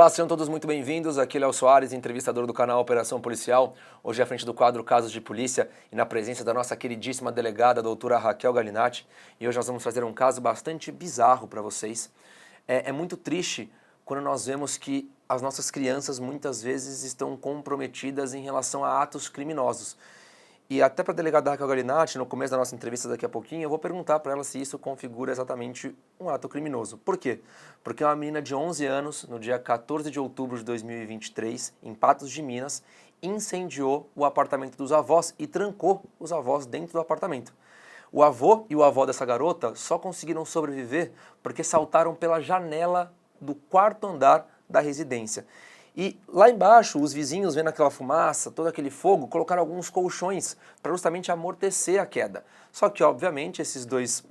Olá, sejam todos muito bem-vindos. Aqui é Léo Soares, entrevistador do canal Operação Policial. Hoje à frente do quadro Casos de Polícia e na presença da nossa queridíssima delegada, a doutora Raquel Galinatti. E hoje nós vamos fazer um caso bastante bizarro para vocês. É muito triste quando nós vemos que as nossas crianças muitas vezes estão comprometidas em relação a atos criminosos. E até para a delegada Raquel Galinatti, no começo da nossa entrevista daqui a pouquinho, eu vou perguntar para ela se isso configura exatamente um ato criminoso. Por quê? Porque uma menina de 11 anos, no dia 14 de outubro de 2023, em Patos de Minas, incendiou o apartamento dos avós e trancou os avós dentro do apartamento. O avô e o avó dessa garota só conseguiram sobreviver porque saltaram pela janela do quarto andar da residência. E lá embaixo, os vizinhos vendo aquela fumaça, todo aquele fogo, colocaram alguns colchões para justamente amortecer a queda. Só que, obviamente, esses dois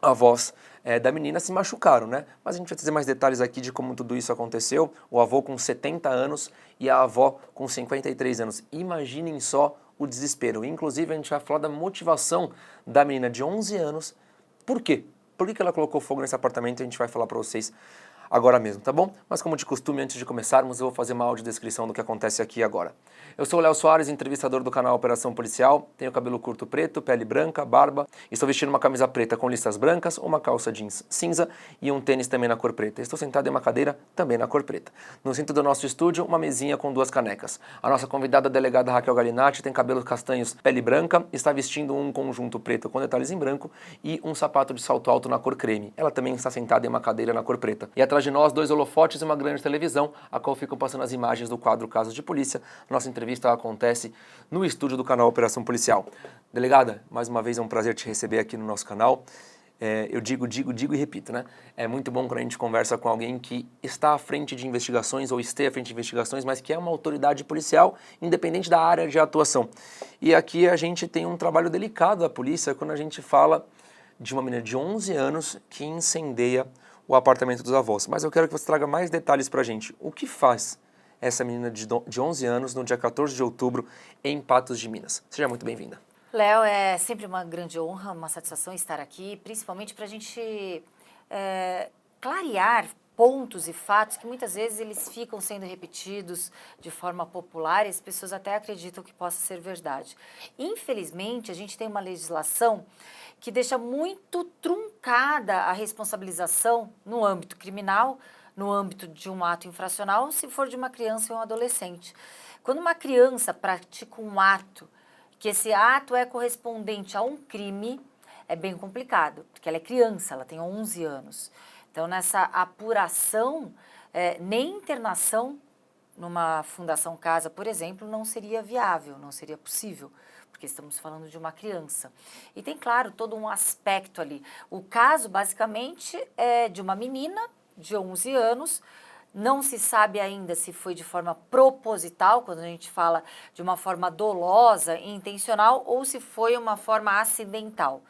avós da menina se machucaram, né? Mas a gente vai trazer mais detalhes aqui de como tudo isso aconteceu. O avô com 70 anos e a avó com 53 anos. Imaginem só o desespero. Inclusive, a gente vai falar da motivação da menina de 11 anos. Por quê? Por que ela colocou fogo nesse apartamento? A gente vai falar para vocês agora mesmo, tá bom? Mas como de costume, antes de começarmos, eu vou fazer uma audiodescrição do que acontece aqui agora. Eu sou o Léo Soares, entrevistador do canal Operação Policial, tenho cabelo curto preto, pele branca, barba, estou vestindo uma camisa preta com listas brancas, uma calça jeans cinza e um tênis também na cor preta. Estou sentado em uma cadeira também na cor preta. No centro do nosso estúdio, uma mesinha com duas canecas. A nossa convidada, a delegada Raquel Galinatti, tem cabelos castanhos, pele branca, está vestindo um conjunto preto com detalhes em branco e um sapato de salto alto na cor creme. Ela também está sentada em uma cadeira na cor preta. E atrás de nós, dois holofotes e uma grande televisão, a qual ficam passando as imagens do quadro Casos de Polícia. Nossa entrevista acontece no estúdio do canal Operação Policial. Delegada, mais uma vez é um prazer te receber aqui no nosso canal. Eu digo e repito, né? É muito bom quando a gente conversa com alguém que está à frente de investigações ou esteja à frente de investigações, mas que é uma autoridade policial, independente da área de atuação. E aqui a gente tem um trabalho delicado da polícia quando a gente fala de uma menina de 11 anos que incendeia o apartamento dos avós. Mas eu quero que você traga mais detalhes pra gente. O que faz essa menina de 11 anos no dia 14 de outubro em Patos de Minas? Seja muito bem-vinda. Léo, é sempre uma grande honra, uma satisfação estar aqui, principalmente para a gente clarear pontos e fatos que muitas vezes eles ficam sendo repetidos de forma popular e as pessoas até acreditam que possa ser verdade. Infelizmente, a gente tem uma legislação que deixa muito truncada a responsabilização no âmbito criminal, no âmbito de um ato infracional, se for de uma criança ou um adolescente. Quando uma criança pratica um ato, que esse ato é correspondente a um crime, é bem complicado, porque ela é criança, ela tem 11 anos. Então, nessa apuração, nem internação numa Fundação Casa, por exemplo, não seria viável, não seria possível, porque estamos falando de uma criança. E tem, claro, todo um aspecto ali. O caso, basicamente, é de uma menina de 11 anos, não se sabe ainda se foi de forma proposital, quando a gente fala de uma forma dolosa e intencional, ou se foi uma forma acidental.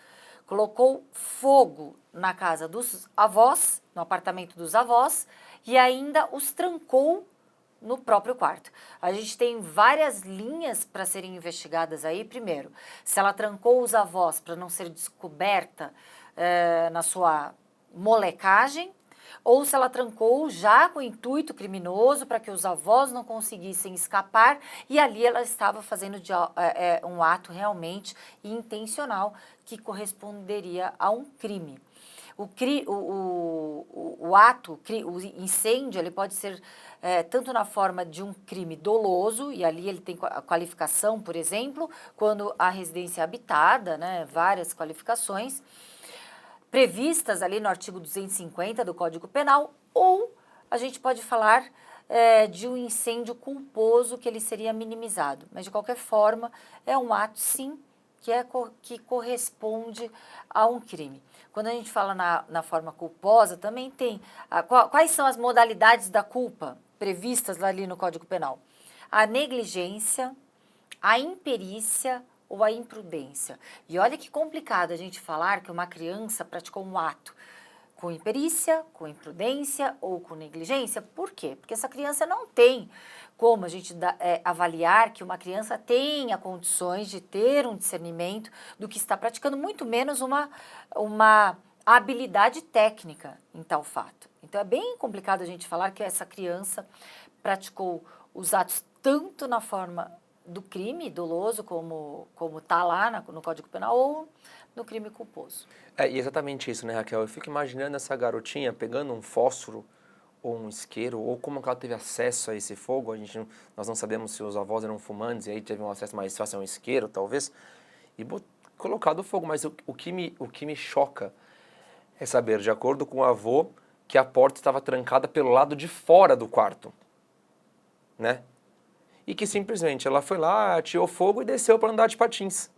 Colocou fogo na casa dos avós, no apartamento dos avós, e ainda os trancou no próprio quarto. A gente tem várias linhas para serem investigadas aí. Primeiro, se ela trancou os avós para não ser descoberta na sua molecagem, ou se ela trancou já com intuito criminoso para que os avós não conseguissem escapar e ali ela estava fazendo um ato realmente intencional que corresponderia a um crime. O incêndio, ele pode ser tanto na forma de um crime doloso, e ali ele tem a qualificação, por exemplo, quando a residência é habitada, né, várias qualificações, previstas ali no artigo 250 do Código Penal, ou a gente pode falar de um incêndio culposo que ele seria minimizado. Mas, de qualquer forma, é um ato, sim, que corresponde a um crime. Quando a gente fala na forma culposa, também tem quais são as modalidades da culpa previstas ali no Código Penal? A negligência, a imperícia ou a imprudência. E olha que complicado a gente falar que uma criança praticou um ato com imperícia, com imprudência ou com negligência. Por quê? Porque essa criança não tem como a gente avaliar que uma criança tenha condições de ter um discernimento do que está praticando, muito menos uma habilidade técnica em tal fato. Então, é bem complicado a gente falar que essa criança praticou os atos tanto na forma do crime doloso, como está lá no Código Penal, ou no crime culposo. E exatamente isso, né, Raquel? Eu fico imaginando essa garotinha pegando um fósforo ou um isqueiro, ou como que ela teve acesso a esse fogo. Nós não sabemos se os avós eram fumantes e aí teve um acesso mais fácil a um isqueiro, talvez, e colocado fogo. Mas o que me choca é saber, de acordo com o avô, que a porta estava trancada pelo lado de fora do quarto, né? E que simplesmente ela foi lá, ateou fogo e desceu para andar de patins.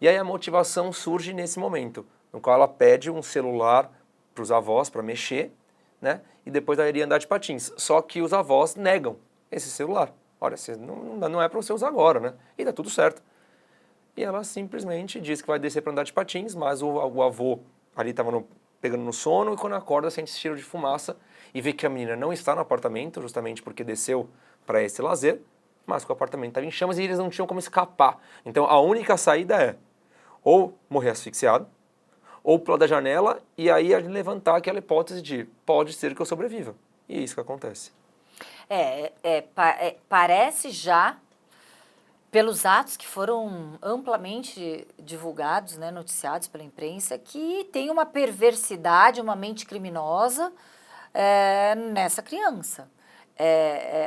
E aí a motivação surge nesse momento, no qual ela pede um celular para os avós para mexer, né? E depois ela iria andar de patins. Só que os avós negam esse celular. Olha, não é para você usar agora, né? E tá tudo certo. E ela simplesmente diz que vai descer para andar de patins, mas o avô ali estava pegando no sono e quando acorda sente esse cheiro de fumaça e vê que a menina não está no apartamento, justamente porque desceu para esse lazer, mas que o apartamento estava em chamas e eles não tinham como escapar. Então a única saída é ou morrer asfixiado, ou pular da janela e aí levantar aquela hipótese de pode ser que eu sobreviva. E é isso que acontece. Parece já, pelos atos que foram amplamente divulgados, né, noticiados pela imprensa, que tem uma perversidade, uma mente criminosa nessa criança.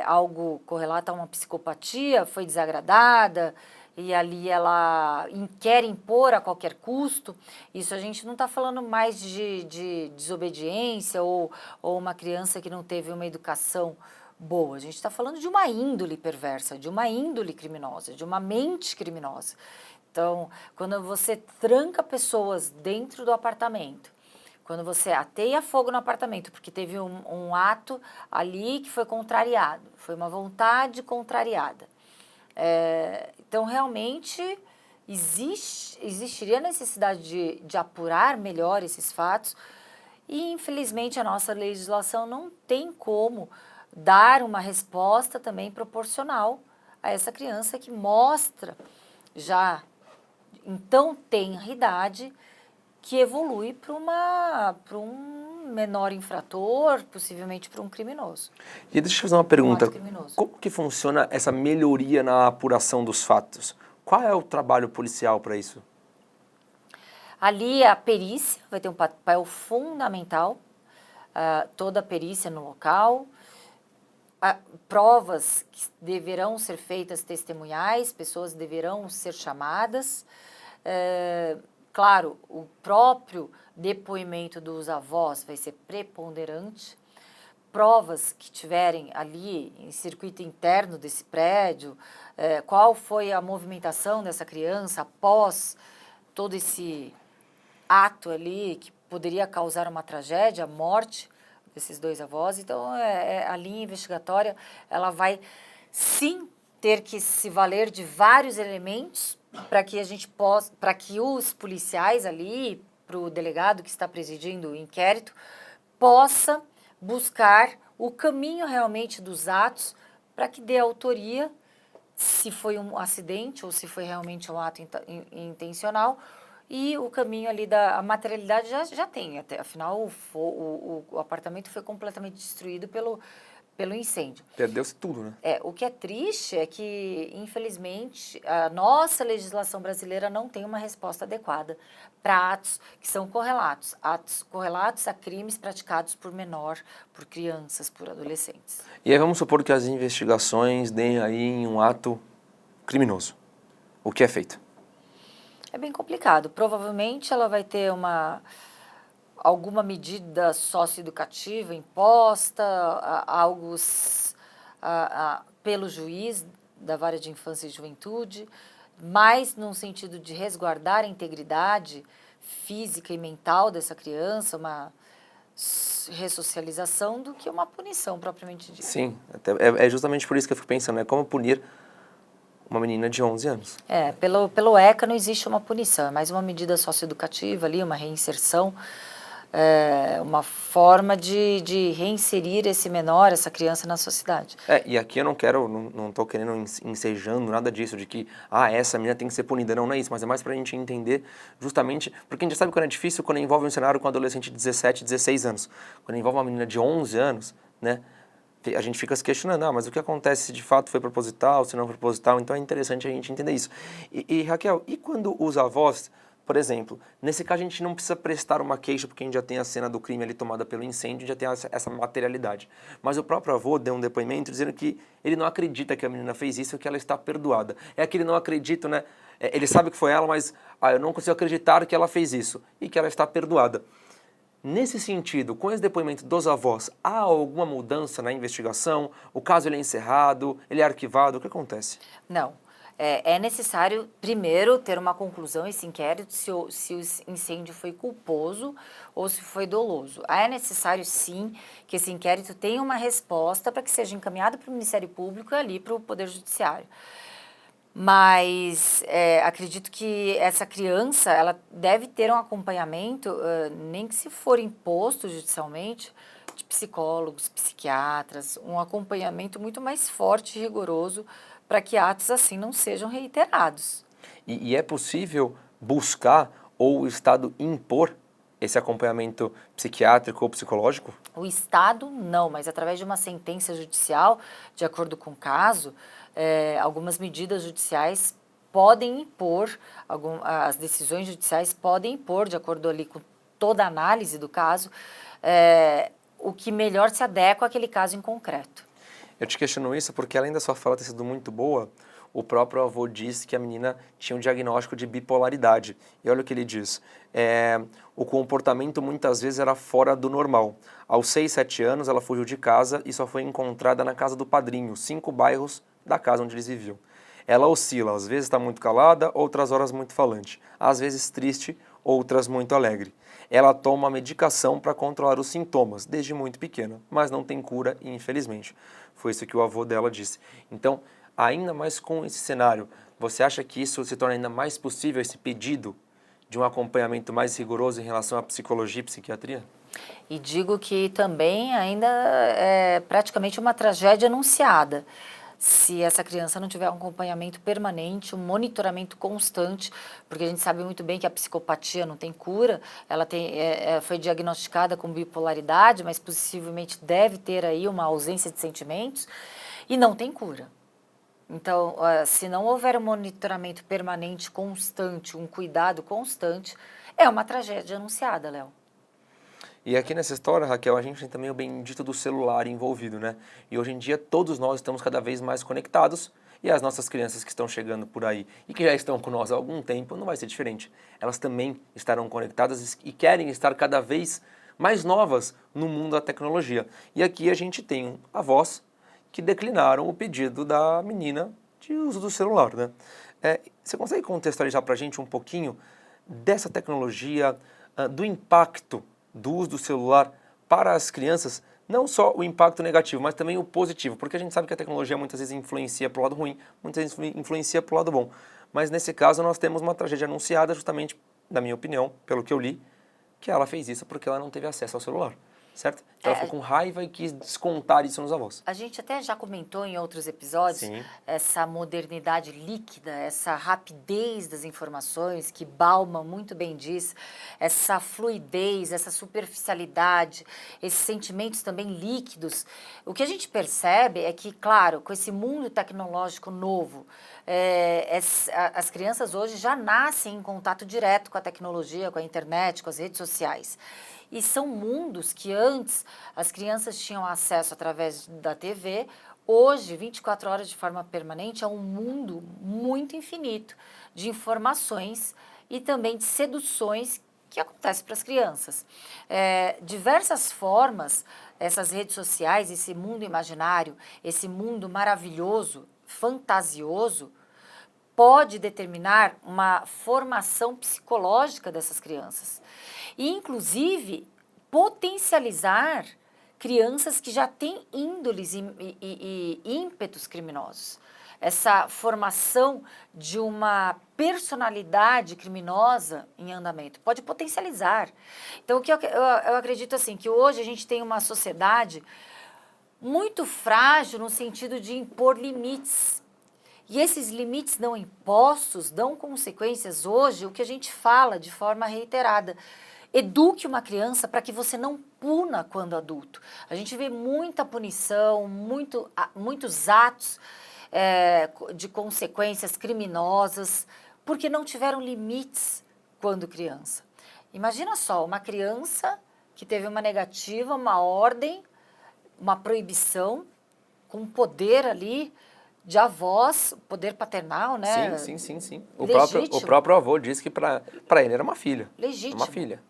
Algo correlato a uma psicopatia, foi desagradada, e ali ela quer impor a qualquer custo. Isso a gente não está falando mais de desobediência ou uma criança que não teve uma educação boa. A gente está falando de uma índole perversa, de uma índole criminosa, de uma mente criminosa. Então, quando você tranca pessoas dentro do apartamento, quando você ateia fogo no apartamento, porque teve um ato ali que foi contrariado, foi uma vontade contrariada. Então, realmente, existiria a necessidade de apurar melhor esses fatos e, infelizmente, a nossa legislação não tem como dar uma resposta também proporcional a essa criança que mostra já, então, tenra idade, que evolui para um menor infrator, possivelmente para um criminoso. E deixa eu fazer uma pergunta, como que funciona essa melhoria na apuração dos fatos? Qual é o trabalho policial para isso? Ali a perícia vai ter um papel fundamental, toda a perícia no local, provas que deverão ser feitas testemunhais, pessoas deverão ser chamadas, claro, o próprio depoimento dos avós vai ser preponderante. Provas que tiverem ali em circuito interno desse prédio, qual foi a movimentação dessa criança após todo esse ato ali que poderia causar uma tragédia, a morte desses dois avós. Então, a linha investigatória, ela vai sim ter que se valer de vários elementos para que a gente possa, para que os policiais ali, para o delegado que está presidindo o inquérito, possa buscar o caminho realmente dos atos para que dê autoria, se foi um acidente ou se foi realmente um ato intencional, e o caminho ali da materialidade já tem, afinal o apartamento foi completamente destruído pelo incêndio. Perdeu-se tudo, né? O que é triste é que, infelizmente, a nossa legislação brasileira não tem uma resposta adequada para atos que são correlatos a crimes praticados por menor, por crianças, por adolescentes. E aí vamos supor que as investigações deem aí em um ato criminoso. O que é feito? É bem complicado. Provavelmente ela vai ter alguma medida socioeducativa imposta, algo pelo juiz da Vara de Infância e Juventude, mais num sentido de resguardar a integridade física e mental dessa criança, uma ressocialização, do que uma punição propriamente dita. Sim, é justamente por isso que eu fico pensando, como punir uma menina de 11 anos. Pelo ECA não existe uma punição, é mais uma medida socioeducativa ali, uma reinserção. uma forma de reinserir esse menor, essa criança na sociedade. E aqui eu não tô querendo ensejando nada disso, de que, essa menina tem que ser punida. Não, não é isso, mas é mais pra gente entender justamente, porque a gente já sabe quando é difícil quando envolve um cenário com um adolescente de 17, 16 anos. Quando envolve uma menina de 11 anos, né, a gente fica se questionando, mas o que acontece se de fato foi proposital, se não foi proposital? Então é interessante a gente entender isso. E Raquel, e quando os avós, por exemplo, nesse caso a gente não precisa prestar uma queixa porque a gente já tem a cena do crime ali tomada pelo incêndio, já tem essa materialidade. Mas o próprio avô deu um depoimento dizendo que ele não acredita que a menina fez isso e que ela está perdoada. É que ele não acredita, né? Ele sabe que foi ela, mas eu não consigo acreditar que ela fez isso e que ela está perdoada. Nesse sentido, com esse depoimento dos avós, há alguma mudança na investigação? O caso ele é encerrado, ele é arquivado, o que acontece? Não. É necessário, primeiro, ter uma conclusão, esse inquérito, se o incêndio foi culposo ou se foi doloso. É necessário, sim, que esse inquérito tenha uma resposta para que seja encaminhado para o Ministério Público e ali para o Poder Judiciário. Mas acredito que essa criança, ela deve ter um acompanhamento, nem que se for imposto judicialmente, de psicólogos, psiquiatras, um acompanhamento muito mais forte e rigoroso para que atos assim não sejam reiterados. E é possível buscar ou o Estado impor esse acompanhamento psiquiátrico ou psicológico? O Estado não, mas através de uma sentença judicial, de acordo com o caso, algumas medidas judiciais podem impor, as decisões judiciais podem impor, de acordo ali com toda a análise do caso, o que melhor se adequa àquele caso em concreto. Eu te questiono isso porque, além da sua fala ter sido muito boa, o próprio avô disse que a menina tinha um diagnóstico de bipolaridade. E olha o que ele diz. O comportamento muitas vezes era fora do normal. Aos 6, 7 anos, ela fugiu de casa e só foi encontrada na casa do padrinho, 5 bairros da casa onde eles viviam. Ela oscila, às vezes está muito calada, outras horas muito falante. Às vezes triste, outras muito alegre. Ela toma medicação para controlar os sintomas, desde muito pequena, mas não tem cura, infelizmente. Foi isso que o avô dela disse. Então, ainda mais com esse cenário, você acha que isso se torna ainda mais possível, esse pedido de um acompanhamento mais rigoroso em relação à psicologia e psiquiatria? E digo que também ainda é praticamente uma tragédia anunciada. Se essa criança não tiver um acompanhamento permanente, um monitoramento constante, porque a gente sabe muito bem que a psicopatia não tem cura, ela foi diagnosticada com bipolaridade, mas possivelmente deve ter aí uma ausência de sentimentos e não tem cura. Então, se não houver um monitoramento permanente, constante, um cuidado constante, é uma tragédia anunciada, Léo. E aqui nessa história, Raquel, a gente tem também o bendito do celular envolvido, né? E hoje em dia todos nós estamos cada vez mais conectados e as nossas crianças que estão chegando por aí e que já estão com nós há algum tempo, não vai ser diferente. Elas também estarão conectadas e querem estar cada vez mais novas no mundo da tecnologia. E aqui a gente tem avós que declinaram o pedido da menina de uso do celular, né? Você consegue contextualizar para a gente um pouquinho dessa tecnologia, do impacto do uso do celular para as crianças, não só o impacto negativo, mas também o positivo, porque a gente sabe que a tecnologia muitas vezes influencia para o lado ruim, muitas vezes influencia para o lado bom. Mas nesse caso nós temos uma tragédia anunciada justamente, na minha opinião, pelo que eu li, que ela fez isso porque ela não teve acesso ao celular, certo? Então ela ficou com raiva e quis descontar isso nos avós. A gente até já comentou em outros episódios. Sim. Essa modernidade líquida, essa rapidez das informações, que Bauman muito bem diz, essa fluidez, essa superficialidade, esses sentimentos também líquidos. O que a gente percebe é que, claro, com esse mundo tecnológico novo, as crianças hoje já nascem em contato direto com a tecnologia, com a internet, com as redes sociais. E são mundos que antes as crianças tinham acesso através da TV. Hoje, 24 horas de forma permanente, é um mundo muito infinito de informações e também de seduções que acontecem para as crianças. Diversas formas, essas redes sociais, esse mundo imaginário, esse mundo maravilhoso, fantasioso, pode determinar uma formação psicológica dessas crianças. E, inclusive, potencializar crianças que já têm índoles e ímpetos criminosos. essa formação de uma personalidade criminosa em andamento, pode potencializar. Então, o que eu acredito assim, que hoje a gente tem uma sociedade muito frágil no sentido de impor limites. E esses limites não impostos dão consequências hoje, o que a gente fala de forma reiterada. Eduque uma criança para que você não puna quando adulto. A gente vê muita punição, muitos atos de consequências criminosas, porque não tiveram limites quando criança. Imagina só, uma criança que teve uma negativa, uma ordem, uma proibição, com poder ali de avós, poder paternal, né? Sim. O Legítimo. próprio avô disse que para ele era uma filha. Legítimo. Uma filha.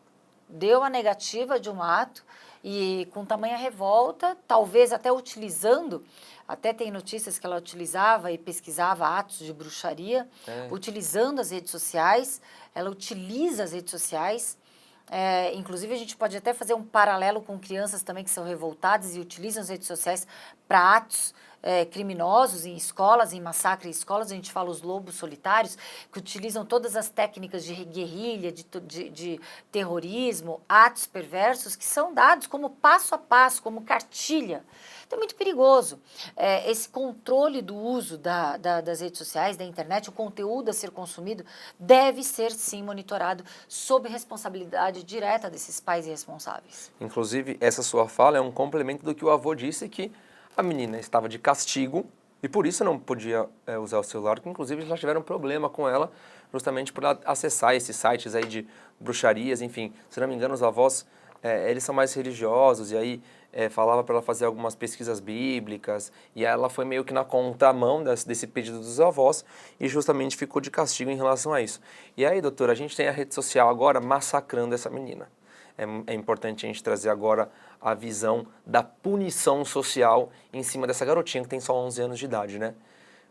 Deu a negativa de um ato e com tamanha revolta, talvez até utilizando, até tem notícias que ela utilizava e pesquisava atos de bruxaria, utilizando as redes sociais, ela utiliza as redes sociais. Inclusive, a gente pode até fazer um paralelo com crianças também que são revoltadas e utilizam as redes sociais para atos criminosos em escolas, em massacre em escolas. A gente fala os lobos solitários, que utilizam todas as técnicas de guerrilha, de terrorismo, atos perversos, que são dados como passo a passo, como cartilha. Então, é muito perigoso. Esse controle do uso das redes sociais, da internet, o conteúdo a ser consumido, deve ser, sim, monitorado sob responsabilidade direta desses pais irresponsáveis. Inclusive, essa sua fala é um complemento do que o avô disse, que a menina estava de castigo e por isso não podia usar o celular, que inclusive já tiveram problema com ela, justamente por acessar esses sites aí de bruxarias, enfim. Se não me engano, os avós, eles são mais religiosos, e aí falava para ela fazer algumas pesquisas bíblicas, e ela foi meio que na contramão desse pedido dos avós, e justamente ficou de castigo em relação a isso. E aí, doutora, a gente tem a rede social agora massacrando essa menina. É importante a gente trazer agora a visão da punição social em cima dessa garotinha que tem só 11 anos de idade, né?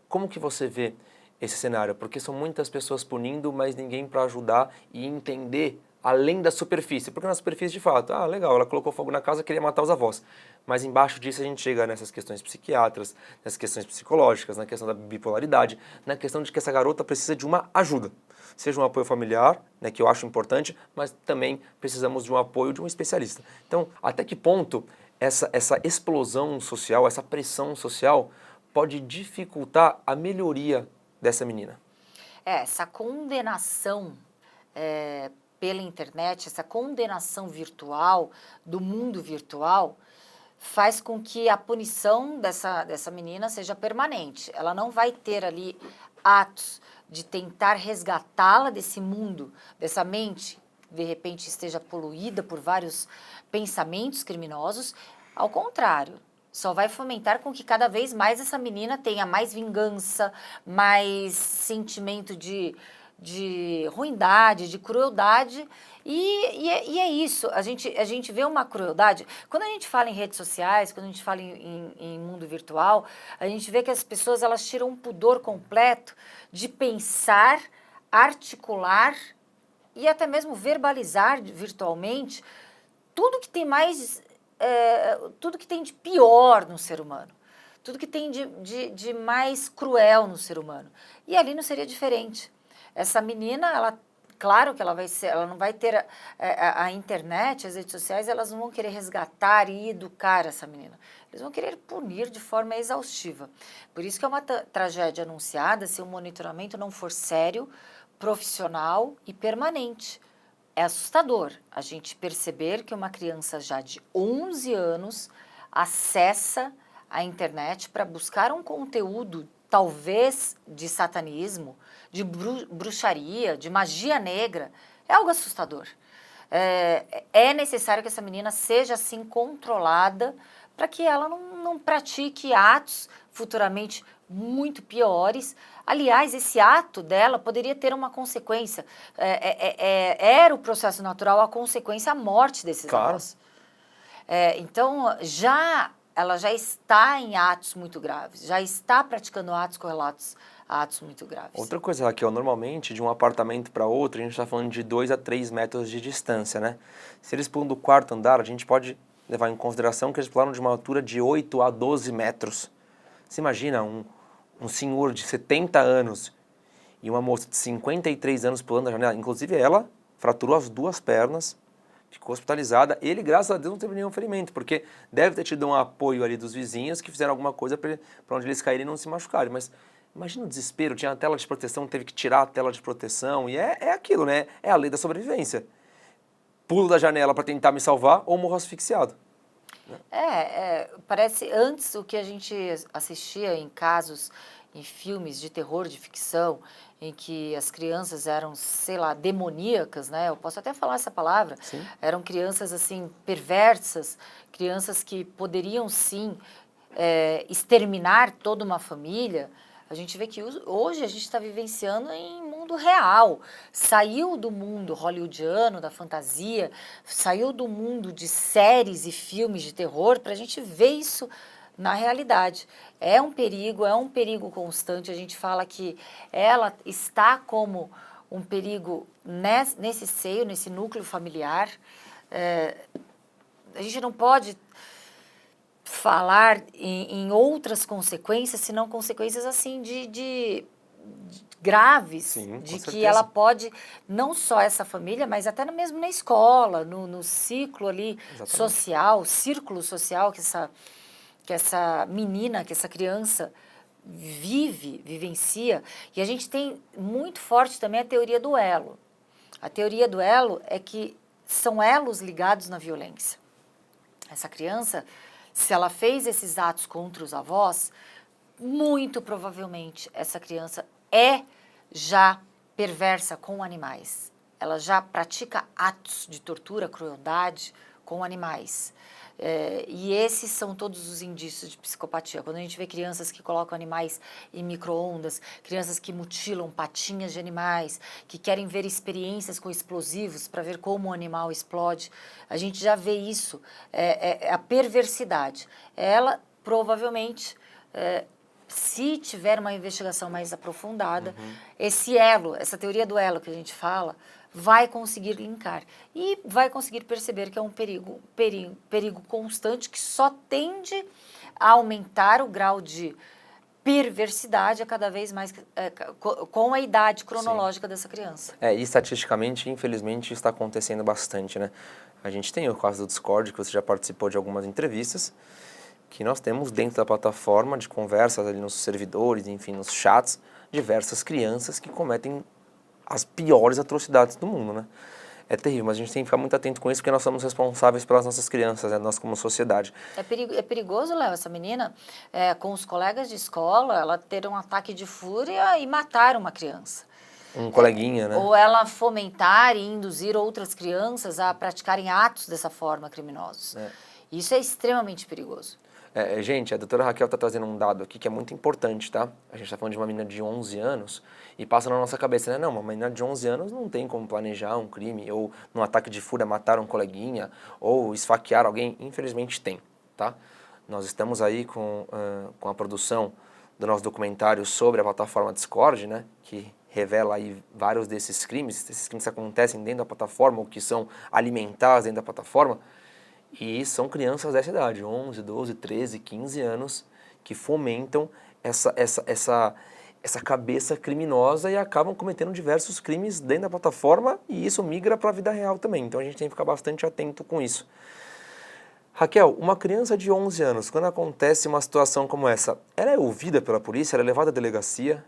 Como que você vê esse cenário? Porque são muitas pessoas punindo, mas ninguém para ajudar e entender além da superfície. Porque na superfície, de fato, legal, ela colocou fogo na casa, queria matar os avós. Mas embaixo disso a gente chega nessas questões psiquiátricas, nessas questões psicológicas, na questão da bipolaridade, na questão de que essa garota precisa de uma ajuda. Seja um apoio familiar, né, que eu acho importante, mas também precisamos de um apoio de um especialista. Então, até que ponto essa explosão social, essa pressão social pode dificultar a melhoria dessa menina? Essa condenação pela internet, essa condenação virtual, do mundo virtual, faz com que a punição dessa menina seja permanente. Ela não vai ter ali atos de tentar resgatá-la desse mundo, dessa mente, de repente esteja poluída por vários pensamentos criminosos. Ao contrário, só vai fomentar com que cada vez mais essa menina tenha mais vingança, mais sentimento de ruindade, de crueldade, e é isso, a gente vê uma crueldade. Quando a gente fala em redes sociais, quando a gente fala em mundo virtual, a gente vê que as pessoas elas tiram um pudor completo de pensar, articular e até mesmo verbalizar virtualmente tudo que tem tudo que tem de pior no ser humano. Tudo que tem de mais cruel no ser humano. E ali não seria diferente. Essa menina, claro que ela não vai ter a internet, as redes sociais, elas não vão querer resgatar e educar essa menina. Eles vão querer punir de forma exaustiva. Por isso que é uma tragédia anunciada se o monitoramento não for sério, profissional e permanente. É assustador a gente perceber que uma criança já de 11 anos acessa a internet para buscar um conteúdo, talvez de satanismo, de bruxaria, de magia negra. É algo assustador. É necessário que essa menina seja assim controlada para que ela não pratique atos futuramente muito piores. Aliás, esse ato dela poderia ter uma consequência. Era o processo natural, a consequência, a morte desses avós. Então, ela já está em atos muito graves, já está praticando atos correlatos a atos muito graves. Outra coisa, Raquel, normalmente de um apartamento para outro, a gente está falando de 2 a 3 metros de distância, né? Se eles pulam do quarto andar, a gente pode levar em consideração que eles pularam de uma altura de 8 a 12 metros. Você imagina um senhor de 70 anos e uma moça de 53 anos pulando da janela. Inclusive ela fraturou as 2 pernas, ficou hospitalizada. Ele, graças a Deus, não teve nenhum ferimento, porque deve ter tido um apoio ali dos vizinhos que fizeram alguma coisa para onde eles caírem e não se machucarem. Mas imagina o desespero, tinha a tela de proteção, teve que tirar a tela de proteção. E é aquilo, né? É a lei da sobrevivência. Pulo da janela para tentar me salvar ou morro asfixiado. Parece antes o que a gente assistia em casos, em filmes de terror, de ficção, em que as crianças eram, sei lá, demoníacas, né? Eu posso até falar essa palavra. Sim. Eram crianças, assim, perversas, crianças que poderiam, sim, exterminar toda uma família. A gente vê que hoje a gente está vivenciando em mundo real. Saiu do mundo hollywoodiano, da fantasia, saiu do mundo de séries e filmes de terror para a gente ver isso na realidade. É um perigo constante. A gente fala que ela está como um perigo nesse seio, nesse núcleo familiar. A gente não pode falar em outras consequências, senão consequências assim de graves, Sim, de com que certeza. ela pode, não só essa família, mas até mesmo na escola, no ciclo ali Exatamente. social, círculo social que essa menina, que essa criança vivencia. E a gente tem muito forte também a teoria do elo. A teoria do elo é que são elos ligados na violência. Essa criança, se ela fez esses atos contra os avós, muito provavelmente essa criança é já perversa com animais. Ela já pratica atos de tortura, crueldade com animais. E esses são todos os indícios de psicopatia. Quando a gente vê crianças que colocam animais em micro-ondas, crianças que mutilam patinhas de animais, que querem ver experiências com explosivos para ver como o animal explode, a gente já vê isso, a perversidade. Ela provavelmente, se tiver uma investigação mais aprofundada, esse elo, essa teoria do elo que a gente fala, vai conseguir linkar e vai conseguir perceber que é um perigo constante que só tende a aumentar o grau de perversidade a cada vez mais com a idade cronológica dessa criança. E estatisticamente, infelizmente, está acontecendo bastante, né? A gente tem o caso do Discord, que você já participou de algumas entrevistas, que nós temos dentro da plataforma de conversas ali nos servidores, enfim, nos chats, diversas crianças que cometem as piores atrocidades do mundo, né? É terrível, mas a gente tem que ficar muito atento com isso, porque nós somos responsáveis pelas nossas crianças, né? Nós como sociedade. É perigoso, Léo, essa menina, com os colegas de escola, ela ter um ataque de fúria e matar uma criança. Um coleguinha, né? Ou ela fomentar e induzir outras crianças a praticarem atos dessa forma criminosos. Isso é extremamente perigoso. Gente, a doutora Raquel está trazendo um dado aqui que é muito importante, tá? A gente está falando de uma menina de 11 anos e passa na nossa cabeça, né? Não, uma menina de 11 anos não tem como planejar um crime ou num ataque de fúria matar um coleguinha ou esfaquear alguém. Infelizmente tem, tá? Nós estamos aí com a produção do nosso documentário sobre a plataforma Discord, né? Que revela aí vários desses crimes. Esses crimes que acontecem dentro da plataforma ou que são alimentados dentro da plataforma. E são crianças dessa idade, 11, 12, 13, 15 anos, que fomentam essa cabeça criminosa e acabam cometendo diversos crimes dentro da plataforma e isso migra para a vida real também. Então a gente tem que ficar bastante atento com isso. Raquel, uma criança de 11 anos, quando acontece uma situação como essa, ela é ouvida pela polícia, ela é levada à delegacia?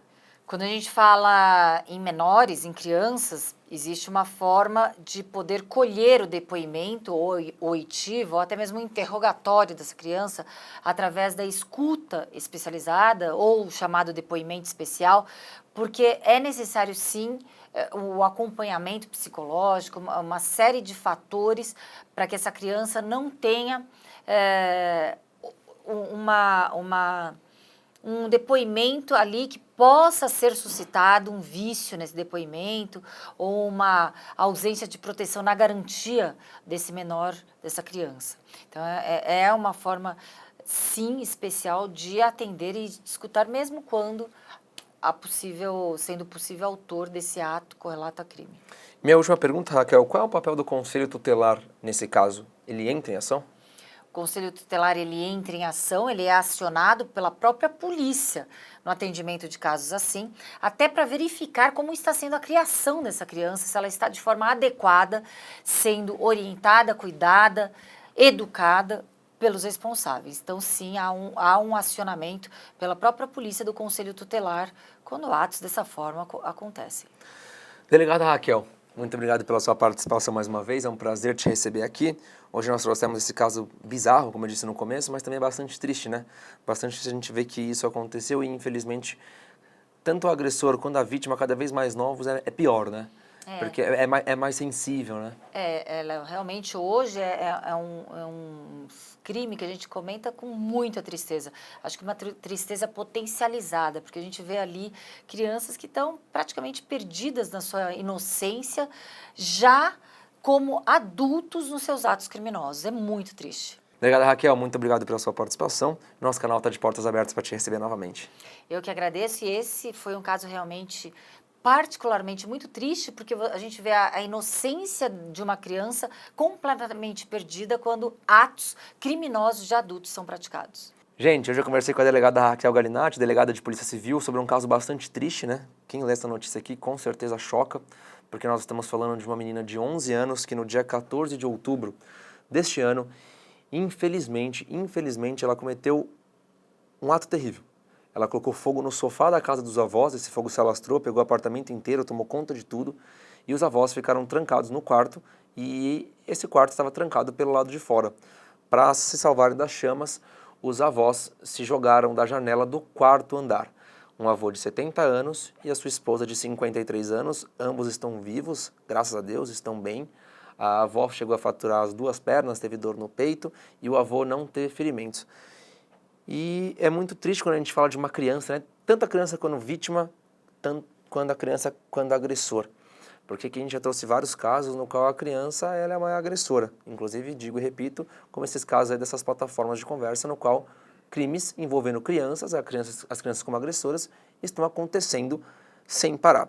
Quando a gente fala em menores, em crianças, existe uma forma de poder colher o depoimento ou oitivo, ou até mesmo o interrogatório dessa criança, através da escuta especializada ou o chamado depoimento especial, porque é necessário, sim, o acompanhamento psicológico, uma série de fatores para que essa criança não tenha um depoimento ali que possa ser suscitado um vício nesse depoimento ou uma ausência de proteção na garantia desse menor, dessa criança. Então, é uma forma, sim, especial de atender e de escutar, mesmo quando sendo possível autor desse ato correlato a crime. Minha última pergunta, Raquel, qual é o papel do Conselho Tutelar nesse caso? Ele entra em ação? O Conselho Tutelar, ele entra em ação, ele é acionado pela própria polícia no atendimento de casos assim, até para verificar como está sendo a criação dessa criança, se ela está de forma adequada, sendo orientada, cuidada, educada pelos responsáveis. Então, sim, há um acionamento pela própria polícia do Conselho Tutelar quando atos dessa forma acontecem. Delegada Raquel, muito obrigado pela sua participação mais uma vez, é um prazer te receber aqui. Hoje nós trouxemos esse caso bizarro, como eu disse no começo, mas também bastante triste, né? Bastante triste a gente ver que isso aconteceu e, infelizmente, tanto o agressor quanto a vítima, cada vez mais novos, é pior, né? Porque é mais sensível, né? Ela realmente hoje é um crime que a gente comenta com muita tristeza. Acho que uma tristeza potencializada, porque a gente vê ali crianças que estão praticamente perdidas na sua inocência, já como adultos nos seus atos criminosos. É muito triste. Delegada Raquel, muito obrigado pela sua participação. Nosso canal está de portas abertas para te receber novamente. Eu que agradeço, e esse foi um caso realmente particularmente muito triste, porque a gente vê a inocência de uma criança completamente perdida quando atos criminosos de adultos são praticados. Gente, hoje eu conversei com a delegada Raquel Galinatti, delegada de Polícia Civil, sobre um caso bastante triste, né? Quem lê essa notícia aqui com certeza choca, porque nós estamos falando de uma menina de 11 anos que no dia 14 de outubro deste ano, infelizmente, ela cometeu um ato terrível. Ela colocou fogo no sofá da casa dos avós, esse fogo se alastrou, pegou o apartamento inteiro, tomou conta de tudo, e os avós ficaram trancados no quarto, e esse quarto estava trancado pelo lado de fora. Para se salvarem das chamas, os avós se jogaram da janela do quarto andar. Um avô de 70 anos e a sua esposa de 53 anos, ambos estão vivos, graças a Deus, estão bem. A avó chegou a fraturar as duas pernas, teve dor no peito, e o avô não teve ferimentos. E é muito triste quando a gente fala de uma criança, né? Tanto a criança quando vítima, tanto quando a criança quando agressor. Porque aqui a gente já trouxe vários casos no qual a criança ela é uma agressora. Inclusive, digo e repito, como esses casos aí dessas plataformas de conversa, no qual crimes envolvendo crianças, as crianças como agressoras, estão acontecendo sem parar.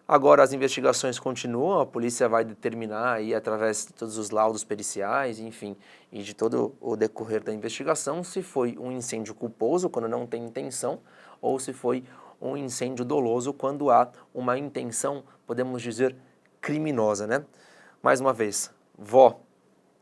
Agora as investigações continuam, a polícia vai determinar aí através de todos os laudos periciais, enfim, e de todo o decorrer da investigação, se foi um incêndio culposo, quando não tem intenção, ou se foi um incêndio doloso, quando há uma intenção, podemos dizer, criminosa, né? Mais uma vez, vó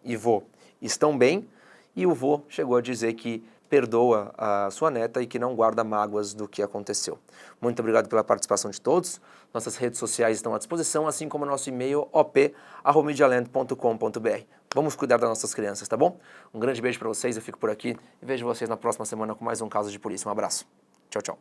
e vô estão bem, e o vô chegou a dizer que perdoa a sua neta e que não guarda mágoas do que aconteceu. Muito obrigado pela participação de todos. Nossas redes sociais estão à disposição, assim como o nosso e-mail op@medialand.com.br. Vamos cuidar das nossas crianças, tá bom? Um grande beijo para vocês, eu fico por aqui e vejo vocês na próxima semana com mais um caso de polícia. Um abraço. Tchau, tchau.